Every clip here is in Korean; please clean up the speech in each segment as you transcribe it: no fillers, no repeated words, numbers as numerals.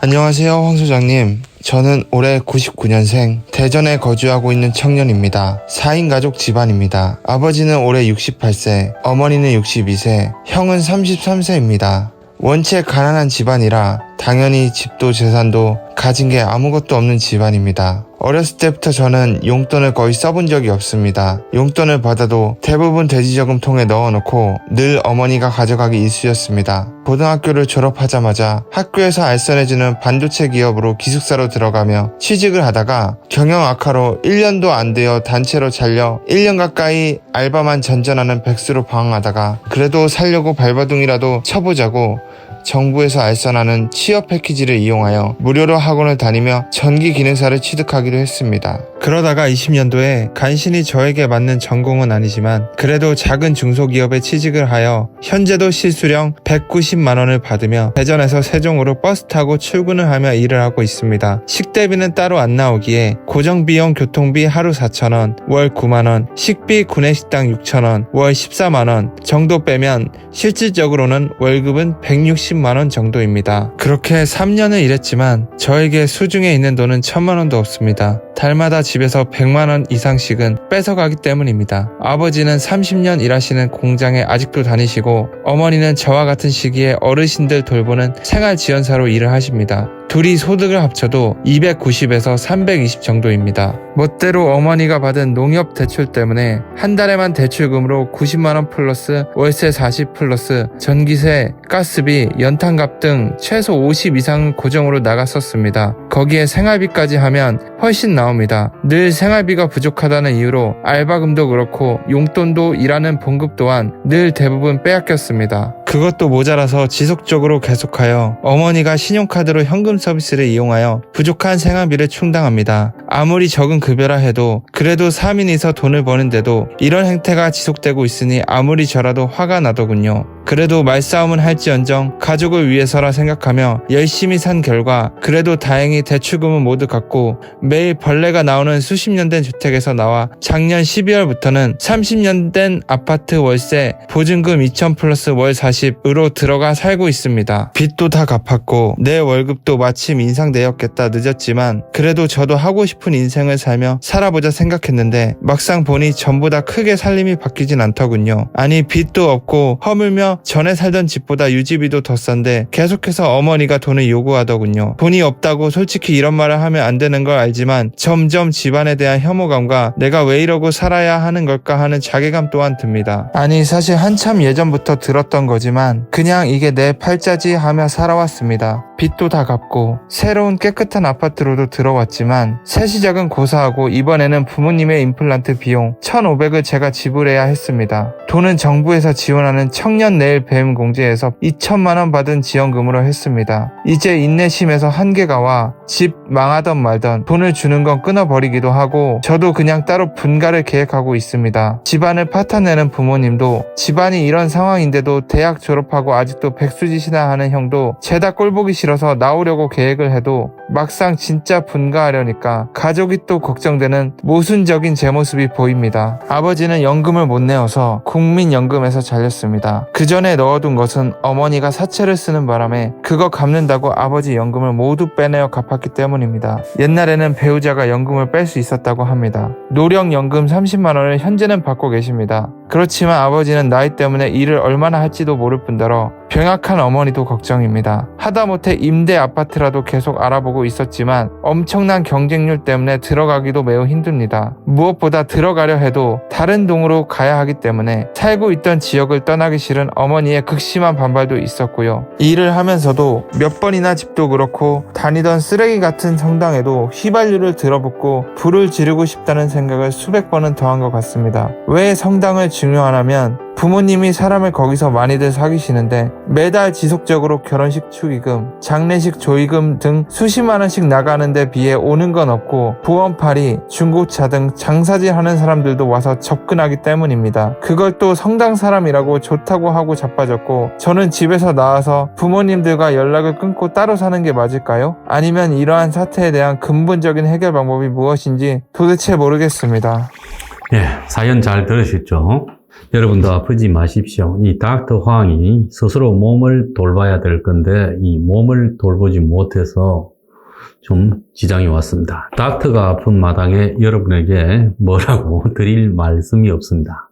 안녕하세요, 황 소장님. 저는 올해 99년생 대전에 거주하고 있는 청년입니다. 4인 가족 집안입니다. 아버지는 올해 68세, 어머니는 62세, 형은 33세입니다. 원체 가난한 집안이라 당연히 집도 재산도 가진 게 아무것도 없는 집안입니다. 어렸을 때부터 저는 용돈을 거의 써본 적이 없습니다. 용돈을 받아도 대부분 돼지저금통에 넣어놓고 늘 어머니가 가져가기 일쑤였습니다. 고등학교를 졸업하자마자 학교에서 알선해주는 반도체 기업으로 기숙사로 들어가며 취직을 하다가 경영 악화로 1년도 안 되어 단체로 잘려 1년 가까이 알바만 전전하는 백수로 방황하다가 그래도 살려고 발버둥이라도 쳐보자고 정부에서 알선하는 취업 패키지를 이용하여 무료로 학원을 다니며 전기 기능사를 취득하기로 했습니다. 그러다가 20년도에 간신히 저에게 맞는 전공은 아니지만 그래도 작은 중소기업에 취직을 하여 현재도 실수령 190만원을 받으며 대전에서 세종으로 버스 타고 출근을 하며 일을 하고 있습니다. 식대비는 따로 안 나오기에 고정비용 교통비 하루 4,000원, 월 9만원, 식비 구내식당 6,000원, 월 14만원 정도 빼면 실질적으로는 월급은 160만원 정도입니다. 그렇게 3년을 일했지만 저에게 수중에 있는 돈은 1,000만원도 없습니다. 달마다 집에서 100만원 이상씩은 뺏어가기 때문입니다. 아버지는 30년 일하시는 공장에 아직도 다니시고 어머니는 저와 같은 시기에 어르신들 돌보는 생활지원사로 일을 하십니다. 둘이 소득을 합쳐도 290에서 320 정도입니다. 멋대로 어머니가 받은 농협 대출 때문에 한 달에만 대출금으로 90만원 플러스 월세 40 플러스 전기세, 가스비, 연탄값 등 최소 50 이상은 고정으로 나갔었습니다. 거기에 생활비까지 하면 훨씬 나옵니다. 늘 생활비가 부족하다는 이유로 알바금도 그렇고 용돈도 일하는 봉급 또한 늘 대부분 빼앗겼습니다. 그것도 모자라서 지속적으로 계속하여 어머니가 신용카드로 현금 서비스를 이용하여 부족한 생활비를 충당합니다. 아무리 적은 급여라 해도 그래도 3인이서 돈을 버는데도 이런 행태가 지속되고 있으니 아무리 저라도 화가 나더군요. 그래도 말싸움은 할지언정 가족을 위해서라 생각하며 열심히 산 결과 그래도 다행히 대출금은 모두 갚고 매일 벌레가 나오는 수십 년 된 주택에서 나와 작년 12월부터는 30년 된 아파트 월세 보증금 2,000 플러스 월 40으로 들어가 살고 있습니다. 빚도 다 갚았고 내 월급도 마침 인상되었겠다 늦었지만 그래도 저도 하고 싶은 인생을 살며 살아보자 생각했는데 막상 보니 전부 다 크게 살림이 바뀌진 않더군요. 아니 빚도 없고 허물며 전에 살던 집보다 유지비도 더 싼데 계속해서 어머니가 돈을 요구하더군요. 돈이 없다고 솔직히 이런 말을 하면 안 되는 걸 알지만 점점 집안에 대한 혐오감과 내가 왜 이러고 살아야 하는 걸까 하는 자괴감 또한 듭니다. 아니 사실 한참 예전부터 들었던 거지만 그냥 이게 내 팔자지 하며 살아왔습니다. 빚도 다 갚고 새로운 깨끗한 아파트로도 들어왔지만 새 시작은 고사하고 이번에는 부모님의 임플란트 비용 1,500을 제가 지불해야 했습니다. 돈은 정부에서 지원하는 청년 내일 뱀 공제에서 2,000만원 받은 지원금으로 했습니다. 이제 인내심에서 한계가 와 집 망하던 말던 돈을 주는 건 끊어버리기도 하고 저도 그냥 따로 분가를 계획하고 있습니다. 집안을 파탄내는 부모님도 집안이 이런 상황인데도 대학 졸업하고 아직도 백수짓이나 하는 형도 죄다 꼴보기 싫어서 나오려고 계획을 해도 막상 진짜 분가하려니까 가족이 또 걱정되는 모순적인 제 모습이 보입니다. 아버지는 연금을 못 내어서 국민연금에서 잘렸습니다. 그 전에 넣어둔 것은 어머니가 사채를 쓰는 바람에 그거 갚는다고 아버지 연금을 모두 빼내어 갚았기 때문입니다. 옛날에는 배우자가 연금을 뺄 수 있었다고 합니다. 노령연금 30만원을 현재는 받고 계십니다. 그렇지만 아버지는 나이 때문에 일을 얼마나 할지도 모를 뿐더러 병약한 어머니도 걱정입니다. 하다못해 임대 아파트라도 계속 알아보고 있었지만 엄청난 경쟁률 때문에 들어가기도 매우 힘듭니다. 무엇보다 들어가려 해도 다른 동으로 가야 하기 때문에 살고 있던 지역을 떠나기 싫은 어머니의 극심한 반발도 있었고요. 일을 하면서도 몇 번이나 집도 그렇고 다니던 쓰레기 같은 성당에도 휘발유를 들어붓고 불을 지르고 싶다는 생각을 수백 번은 더 한 것 같습니다. 왜 성당을 중요하냐면 부모님이 사람을 거기서 많이들 사귀시는데 매달 지속적으로 결혼식 축의금, 장례식 조의금 등 수십만 원씩 나가는 데 비해 오는 건 없고 보험팔이, 중고차 등 장사질 하는 사람들도 와서 접근하기 때문입니다. 그걸 또 성당 사람이라고 좋다고 하고 자빠졌고 저는 집에서 나와서 부모님들과 연락을 끊고 따로 사는 게 맞을까요? 아니면 이러한 사태에 대한 근본적인 해결 방법이 무엇인지 도대체 모르겠습니다. 예, 사연 잘 들으셨죠? 여러분도 아프지 마십시오. 이 닥터 황이 스스로 몸을 돌봐야 될 건데 이 몸을 돌보지 못해서 좀 지장이 왔습니다. 닥터가 아픈 마당에 여러분에게 뭐라고 드릴 말씀이 없습니다.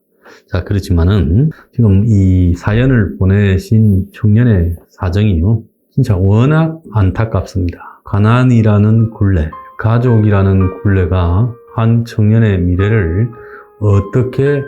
자, 그렇지만은 지금 이 사연을 보내신 청년의 사정이요, 진짜 워낙 안타깝습니다. 가난이라는 굴레, 가족이라는 굴레가 한 청년의 미래를 어떻게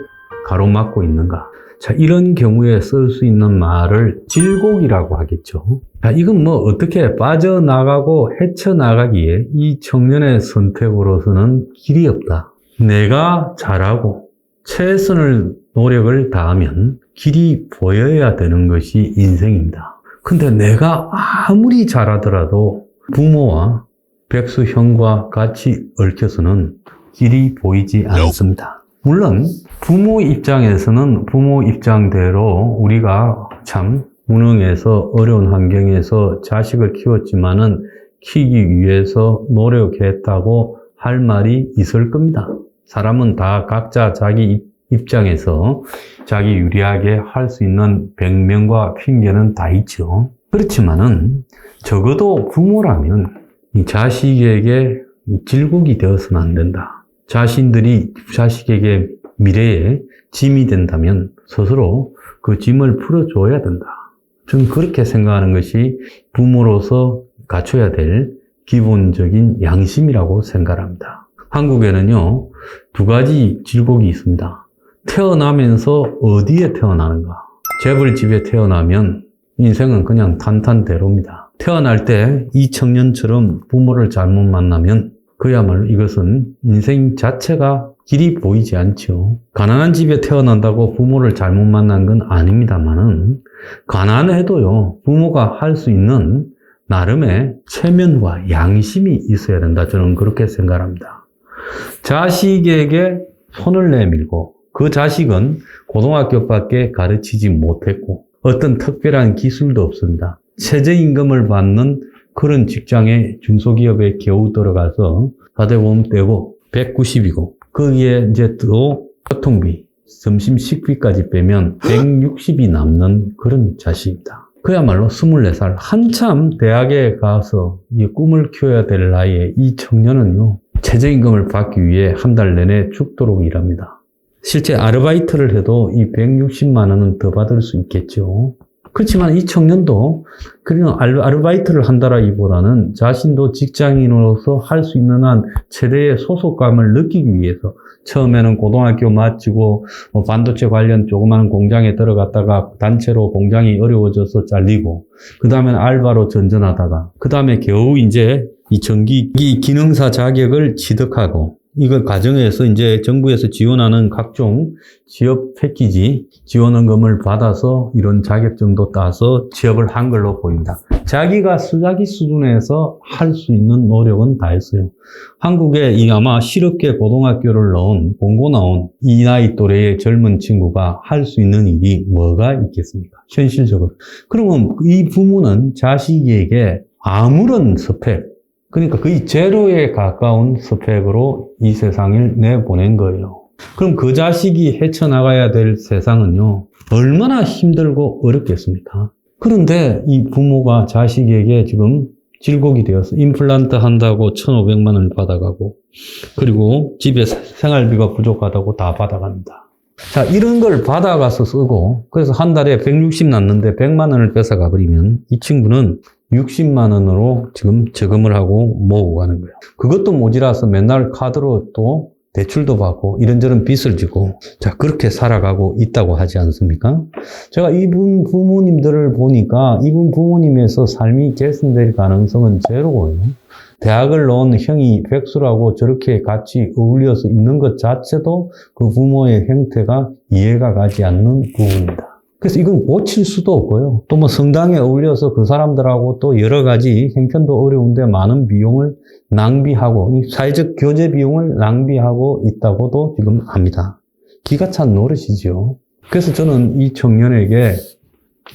가로막고 있는가. 자, 이런 경우에 쓸 수 있는 말을 질곡이라고 하겠죠. 자, 이건 뭐 어떻게 빠져나가고 헤쳐나가기에 이 청년의 선택으로서는 길이 없다. 내가 잘하고 최선을 노력을 다하면 길이 보여야 되는 것이 인생입니다. 근데 내가 아무리 잘하더라도 부모와 백수 형과 같이 얽혀서는 길이 보이지 않습니다. 물론 부모 입장에서는 부모 입장대로 우리가 참 무능해서 어려운 환경에서 자식을 키웠지만은 키기 위해서 노력했다고 할 말이 있을 겁니다. 사람은 다 각자 자기 입장에서 자기 유리하게 할 수 있는 변명과 핑계는 다 있죠. 그렇지만은 적어도 부모라면 이 자식에게 질곡이 되어서는 안 된다. 자신들이 자식에게 미래에 짐이 된다면 스스로 그 짐을 풀어줘야 된다. 저는 그렇게 생각하는 것이 부모로서 갖춰야 될 기본적인 양심이라고 생각합니다. 한국에는요, 두 가지 질곡이 있습니다. 태어나면서 어디에 태어나는가. 재벌집에 태어나면 인생은 그냥 탄탄대로입니다. 태어날 때 이 청년처럼 부모를 잘못 만나면 그야말로 이것은 인생 자체가 길이 보이지 않죠. 가난한 집에 태어난다고 부모를 잘못 만난 건 아닙니다만은 가난해도요, 부모가 할 수 있는 나름의 체면과 양심이 있어야 된다. 저는 그렇게 생각합니다. 자식에게 손을 내밀고 그 자식은 고등학교밖에 가르치지 못했고 어떤 특별한 기술도 없습니다. 최저임금을 받는 그런 직장에 중소기업에 겨우 들어가서 사대보험 떼고 190이고 거기에 이제 또 교통비, 점심 식비까지 빼면 160이 남는 그런 자식입니다. 그야말로 24살 한참 대학에 가서 이 꿈을 키워야 될 나이에 이 청년은요, 최저임금을 받기 위해 한 달 내내 죽도록 일합니다. 실제 아르바이트를 해도 이 160만 원은 더 받을 수 있겠죠. 그렇지만 이 청년도 그냥 아르바이트를 한다라기보다는 자신도 직장인으로서 할 수 있는 한 최대의 소속감을 느끼기 위해서 처음에는 고등학교 마치고 반도체 관련 조그마한 공장에 들어갔다가 단체로 공장이 어려워져서 잘리고 그 다음엔 알바로 전전하다가 그 다음에 겨우 이제 이 전기기 기능사 자격을 취득하고 이걸 과정에서 이제 정부에서 지원하는 각종 취업 패키지 지원원금을 받아서 이런 자격증도 따서 취업을 한 걸로 보입니다. 자기가 자기 수준에서 할 수 있는 노력은 다 했어요. 한국에 이 아마 실업계 고등학교를 나온 공고 나온 이 나이 또래의 젊은 친구가 할 수 있는 일이 뭐가 있겠습니까? 현실적으로. 그러면 이 부모는 자식에게 아무런 스펙, 그러니까 거의 제로에 가까운 스펙으로 이 세상을 내보낸 거예요. 그럼 그 자식이 헤쳐나가야 될 세상은요, 얼마나 힘들고 어렵겠습니까? 그런데 이 부모가 자식에게 지금 질곡이 되어서 임플란트 한다고 1,500만 원을 받아가고, 그리고 집에 생활비가 부족하다고 다 받아갑니다. 자, 이런 걸 받아가서 쓰고, 그래서 한 달에 160 났는데 100만 원을 뺏어가 버리면 이 친구는 60만 원으로 지금 저금을 하고 모으고 가는 거예요. 그것도 모자라서 맨날 카드로 또 대출도 받고 이런저런 빚을 지고 자 그렇게 살아가고 있다고 하지 않습니까? 제가 이분 부모님들을 보니까 이분 부모님에서 삶이 개선될 가능성은 제로고요. 대학을 나온 형이 백수라고 저렇게 같이 어울려서 있는 것 자체도 그 부모의 행태가 이해가 가지 않는 부분입니다. 그래서 이건 고칠 수도 없고요. 또 뭐 성당에 어울려서 그 사람들하고 또 여러 가지 형편도 어려운데 많은 비용을 낭비하고, 사회적 교제 비용을 낭비하고 있다고도 지금 합니다. 기가 찬 노릇이죠. 그래서 저는 이 청년에게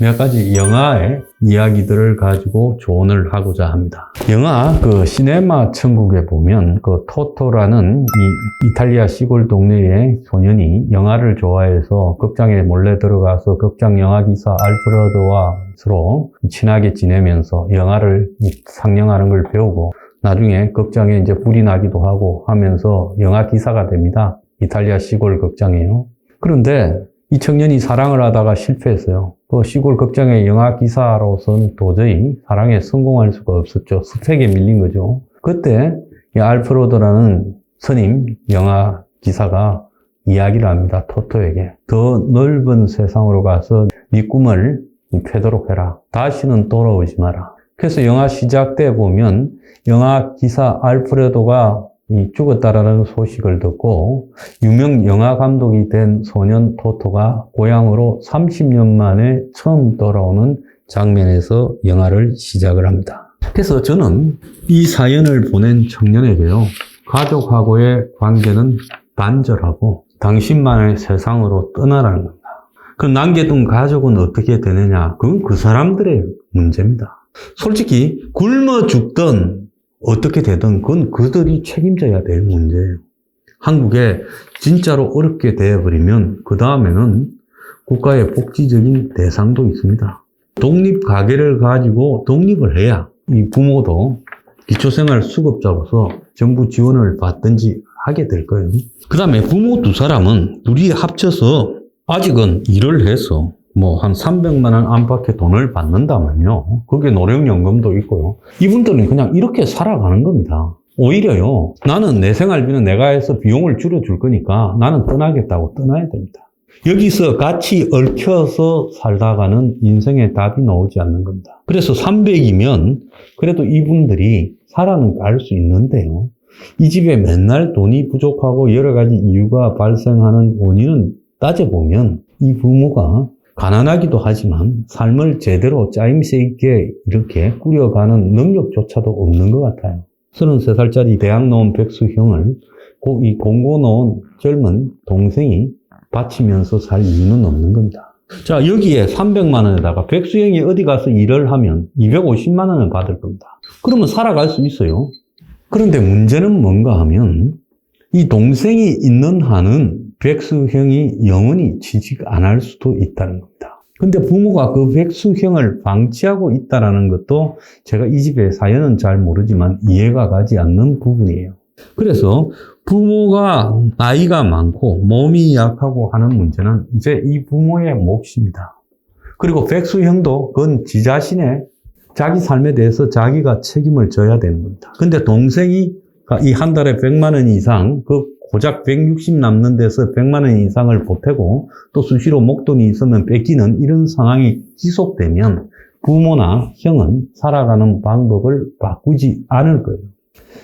몇 가지 영화의 이야기들을 가지고 조언을 하고자 합니다. 영화 시네마 천국에 보면 토토라는 이 이탈리아 시골 동네의 소년이 영화를 좋아해서 극장에 몰래 들어가서 극장 영화 기사 알프레도와 서로 친하게 지내면서 영화를 상영하는 걸 배우고 나중에 극장에 이제 불이 나기도 하고 하면서 영화 기사가 됩니다. 이탈리아 시골 극장이에요. 그런데 이 청년이 사랑을 하다가 실패했어요. 그 시골 극장의 영화 기사로서는 도저히 사랑에 성공할 수가 없었죠. 스펙에 밀린 거죠. 그때 이 알프레도라는 선임 영화 기사가 이야기를 합니다. 토토에게. 더 넓은 세상으로 가서 네 꿈을 펴도록 해라. 다시는 돌아오지 마라. 그래서 영화 시작 때 보면 영화 기사 알프레도가 죽었다라는 소식을 듣고 유명 영화 감독이 된 소년 토토가 고향으로 30년 만에 처음 돌아오는 장면에서 영화를 시작을 합니다. 그래서 저는 이 사연을 보낸 청년에게요, 가족하고의 관계는 단절하고 당신만의 세상으로 떠나라는 겁니다. 그 남겨둔 가족은 어떻게 되느냐? 그건 그 사람들의 문제입니다. 솔직히 굶어 죽든 어떻게 되든 그건 그들이 책임져야 될 문제예요. 한국에 진짜로 어렵게 되어버리면 그 다음에는 국가의 복지적인 대상도 있습니다. 독립 가계를 가지고 독립을 해야 이 부모도 기초생활 수급자로서 정부 지원을 받든지 하게 될 거예요. 그 다음에 부모 두 사람은 둘이 합쳐서 아직은 일을 해서 한 300만 원 안팎의 돈을 받는다면요, 그게 노령연금도 있고요, 이분들은 그냥 이렇게 살아가는 겁니다. 오히려요, 나는 내 생활비는 내가 해서 비용을 줄여줄 거니까 나는 떠나겠다고 떠나야 됩니다. 여기서 같이 얽혀서 살다가는 인생의 답이 나오지 않는 겁니다. 그래서 300이면 그래도 이분들이 살아는 갈 수 있는데요, 이 집에 맨날 돈이 부족하고 여러 가지 이유가 발생하는 원인은 따져보면 이 부모가 가난하기도 하지만 삶을 제대로 짜임새 있게 이렇게 꾸려가는 능력조차도 없는 것 같아요. 33살짜리 대학 나온 백수형을 이 공고 나온 젊은 동생이 바치면서 살 이유는 없는 겁니다. 자, 여기에 300만 원에다가 백수형이 어디 가서 일을 하면 250만 원을 받을 겁니다. 그러면 살아갈 수 있어요. 그런데 문제는 뭔가 하면 이 동생이 있는 한은 백수형이 영원히 취직 안 할 수도 있다는 겁니다. 근데 부모가 그 백수형을 방치하고 있다는 것도 제가 이 집의 사연은 잘 모르지만 이해가 가지 않는 부분이에요. 그래서 부모가 나이가 많고 몸이 약하고 하는 문제는 이제 이 부모의 몫입니다. 그리고 백수형도 그건 지 자신의 자기 삶에 대해서 자기가 책임을 져야 되는 겁니다. 근데 동생이 이 한 달에 100만 원 이상, 고작 160 남는 데서 100만 원 이상을 보태고 또 수시로 목돈이 있으면 뺏기는 이런 상황이 지속되면 부모나 형은 살아가는 방법을 바꾸지 않을 거예요.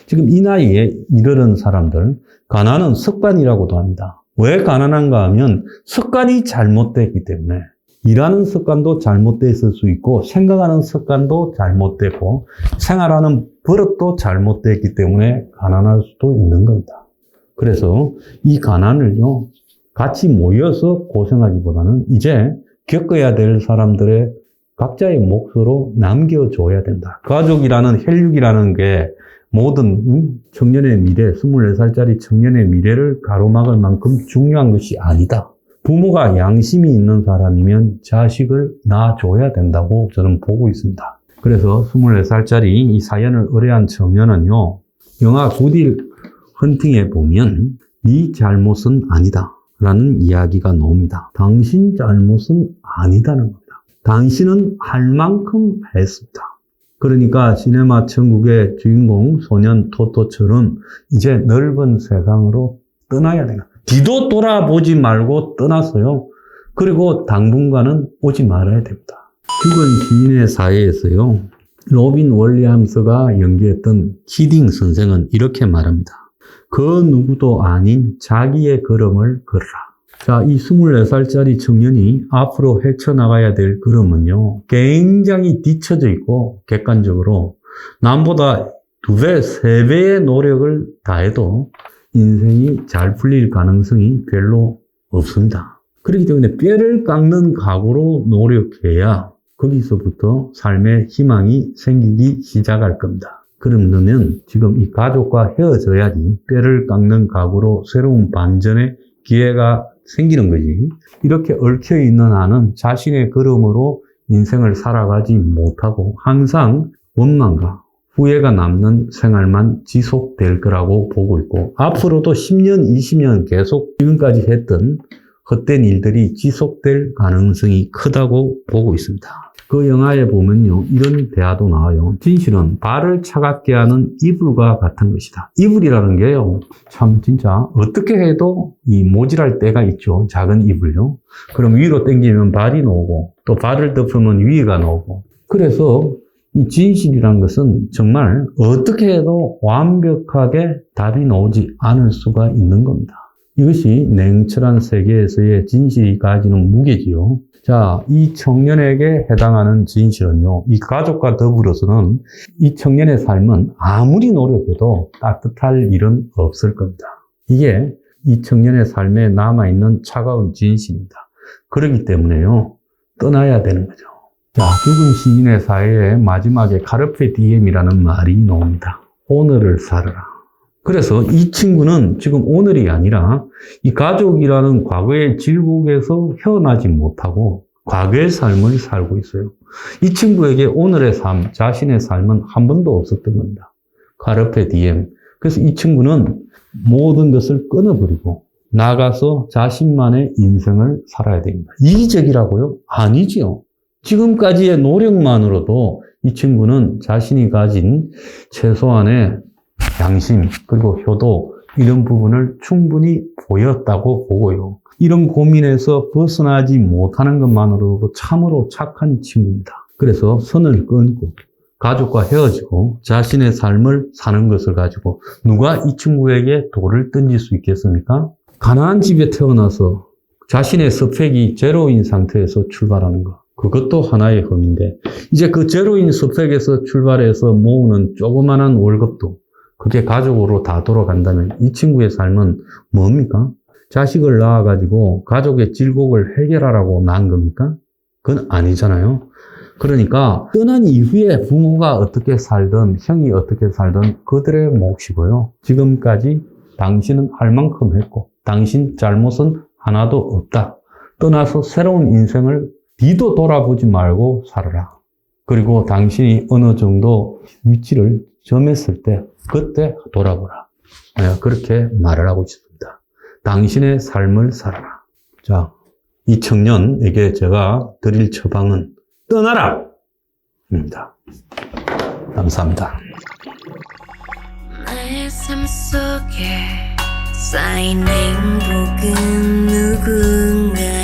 지금 이 나이에 이르는 사람들, 가난은 습관이라고도 합니다. 왜 가난한가 하면 습관이 잘못됐기 때문에. 일하는 습관도 잘못되어 있을 수 있고 생각하는 습관도 잘못되고 생활하는 버릇도 잘못되었기 때문에 가난할 수도 있는 겁니다. 그래서 이 가난을요, 같이 모여서 고생하기보다는 이제 겪어야 될 사람들의 각자의 몫으로 남겨줘야 된다. 가족이라는 혈육이라는 게 모든 청년의 미래, 24살짜리 청년의 미래를 가로막을 만큼 중요한 것이 아니다. 부모가 양심이 있는 사람이면 자식을 낳아줘야 된다고 저는 보고 있습니다. 그래서 24살짜리 이 사연을 의뢰한 청년은요, 영화 굿윌 헌팅에 보면 네 잘못은 아니다 라는 이야기가 나옵니다. 당신 잘못은 아니다는 겁니다. 당신은 할 만큼 했습니다. 그러니까 시네마 천국의 주인공 소년 토토처럼 이제 넓은 세상으로 떠나야 되나. 뒤도 돌아보지 말고 떠났어요. 그리고 당분간은 오지 말아야 됩니다. 죽은 지인의 사회에서요, 로빈 윌리엄스가 연기했던 키딩 선생은 이렇게 말합니다. 그 누구도 아닌 자기의 걸음을 걸어라. 자, 이 24살짜리 청년이 앞으로 헤쳐나가야 될 걸음은요, 굉장히 뒤처져 있고 객관적으로 남보다 2배, 3배의 노력을 다해도 인생이 잘 풀릴 가능성이 별로 없습니다. 그렇기 때문에 뼈를 깎는 각오로 노력해야 거기서부터 삶의 희망이 생기기 시작할 겁니다. 그러면 지금 이 가족과 헤어져야지 뼈를 깎는 각오로 새로운 반전의 기회가 생기는 거지. 이렇게 얽혀있는 한은 자신의 걸음으로 인생을 살아가지 못하고 항상 원망과 후회가 남는 생활만 지속될 거라고 보고 있고, 앞으로도 10년, 20년 계속 지금까지 했던 헛된 일들이 지속될 가능성이 크다고 보고 있습니다. 그 영화에 보면요, 이런 대화도 나와요. 진실은 발을 차갑게 하는 이불과 같은 것이다. 이불이라는 게요, 참 진짜 어떻게 해도 이 모질할 때가 있죠. 작은 이불요. 그럼 위로 당기면 발이 나오고, 또 발을 덮으면 위가 나오고. 그래서 이 진실이라는 것은 정말 어떻게 해도 완벽하게 답이 나오지 않을 수가 있는 겁니다. 이것이 냉철한 세계에서의 진실이 가지는 무게지요. 자, 이 청년에게 해당하는 진실은요, 이 가족과 더불어서는 이 청년의 삶은 아무리 노력해도 따뜻할 일은 없을 겁니다. 이게 이 청년의 삶에 남아있는 차가운 진실입니다. 그렇기 때문에요, 떠나야 되는 거죠. 자, 죽은 시인의 사회의 마지막에 카르페 디엠이라는 말이 나옵니다. 오늘을 살아라. 그래서 이 친구는 지금 오늘이 아니라 이 가족이라는 과거의 질곡에서 헤어나지 못하고 과거의 삶을 살고 있어요. 이 친구에게 오늘의 삶, 자신의 삶은 한 번도 없었던 겁니다. 카르페 디엠. 그래서 이 친구는 모든 것을 끊어버리고 나가서 자신만의 인생을 살아야 됩니다. 이기적이라고요? 아니지요. 지금까지의 노력만으로도 이 친구는 자신이 가진 최소한의 양심 그리고 효도 이런 부분을 충분히 보였다고 보고요. 이런 고민에서 벗어나지 못하는 것만으로도 참으로 착한 친구입니다. 그래서 선을 끊고 가족과 헤어지고 자신의 삶을 사는 것을 가지고 누가 이 친구에게 돌을 던질 수 있겠습니까? 가난한 집에 태어나서 자신의 스펙이 제로인 상태에서 출발하는 것. 그것도 하나의 흠인데, 이제 그 제로인 스펙에서 출발해서 모으는 조그만한 월급도 그게 가족으로 다 돌아간다면 이 친구의 삶은 뭡니까? 자식을 낳아가지고 가족의 질곡을 해결하라고 낳은 겁니까? 그건 아니잖아요. 그러니까 떠난 이후에 부모가 어떻게 살든 형이 어떻게 살든 그들의 몫이고요. 지금까지 당신은 할 만큼 했고 당신 잘못은 하나도 없다. 떠나서 새로운 인생을 뒤도 돌아보지 말고 살아라. 그리고 당신이 어느 정도 위치를 점했을 때 그때 돌아보라. 그렇게 말을 하고 있습니다. 당신의 삶을 살아라. 자, 이 청년에게 제가 드릴 처방은 떠나라! 입니다. 감사합니다. 나의 삶 속에 쌓인 행복은 누군가